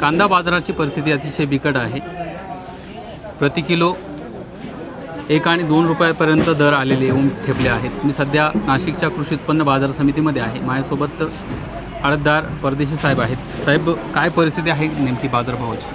कांदा बाजाराची परिस्थिती अतिशय बिकट आहे। प्रति किलो 1 आणि 2 रुपयापर्यंत दर आलेले येऊन ठेपले आहेत। मी सध्या नाशिकच्या कृषी उत्पन्न बाजार समितीमध्ये आहे। माझ्यासोबत आडतदार परदेशी साहेब आहेत। साहेब, काय परिस्थिती आहे नेमकी बाजारभावाची?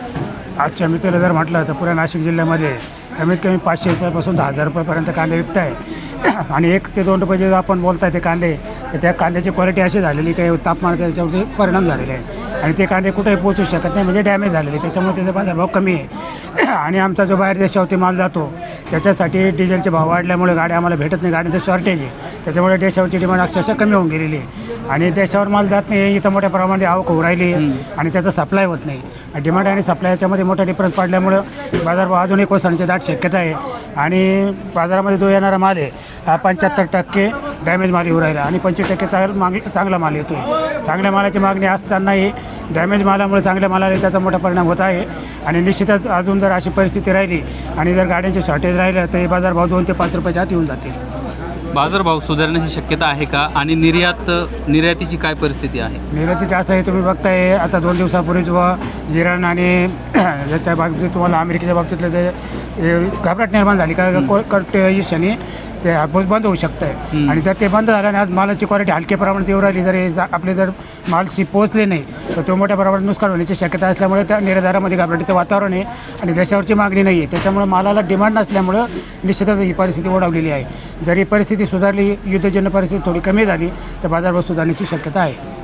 आजच्या मित्राला जर म्हटलं तर पुऱ्या नाशिक जिल्ह्यामध्ये कमीत कमी 500 रुपयापासून 10,000 रुपयापर्यंत कांदे विकत आहे। आणि 1 ते 2 रुपये जे आपण बोलताय ते कांदे, तर त्या कांद्याची क्वालिटी अशी झालेली काही तापमान त्याच्यावरती परिणाम झालेले आहे आणि ते कांदे कुठेही पोहोचू शकत नाही, म्हणजे डॅमेज झालेले, त्याच्यामुळे त्याचा बाजारभाव कमी आहे। आणि आमचा जो बाहेर देशावरती माल जातो त्याच्यासाठी डिझेलचे भाव वाढल्यामुळे गाड्या आम्हाला भेटत नाही, गाड्यांचं शॉर्टेज आहे, त्याच्यामुळे देशावरची डिमांड अक्षरशः कमी होऊन गेलेली आहे आणि देशावर माल जात नाही, इथं मोठ्या प्रमाणात आवक होऊ राहिली आणि त्याचा सप्लाय होत नाही। डिमांड आणि सप्लाय याच्यामध्ये मोठा डिफरन्स पडल्यामुळं बाजारभाव अजूनही कोसळण्याची दाट शक्यता आहे आणि बाजारामध्ये जो येणारा माल आहे हा 75% डॅमेज माल येऊ राहिला आणि 25% चांगला माल येतो आहे। चांगल्या मालाची मागणी असतानाही डॅमेज मालामुळे चांगल्या मालाला त्याचा मोठा परिणाम होत आहे आणि निश्चितच अजून जर अशी परिस्थिती राहिली आणि जर गाड्यांचे शॉर्टेज राहिलं तर हे बाजारभाव 2 ते 5 रुपयाच्या आत येऊन जातील। बाजारभाव सुधारण्याची शक्यता आहे का? आणि निर्यातीची काय परिस्थिती आहे? निर्यातीचे असं आहे, तुम्ही बघताय आता 2 दिवसापूर्वी जेव्हा इराण आणि याच्या बाबतीत तुम्हाला अमेरिकेच्या बाबतीतलं ते घबराट निर्माण झाली का ईशाने ते बंद होऊ शकतं आहे आणि जर ते बंद झाल्याने आज मालाची क्वालिटी हलक्या प्रमाणात येऊ राहिली, जर आपले जर मालशी पोहोचले नाही तर तो मोठ्या प्रमाणात नुकसान होण्याची शक्यता असल्यामुळे त्या निर्यातदारामध्ये घबराटीचं वातावरण आहे आणि देशावरची मागणी नाही आहे, त्याच्यामुळे मालाला डिमांड नसल्यामुळं निश्चितच ही परिस्थिती ओढावलेली आहे। जर ही परिस्थिती सुधारली, युद्धजन्य परिस्थिती थोडी कमी झाली तर बाजारभाव सुधारण्याची शक्यता आहे।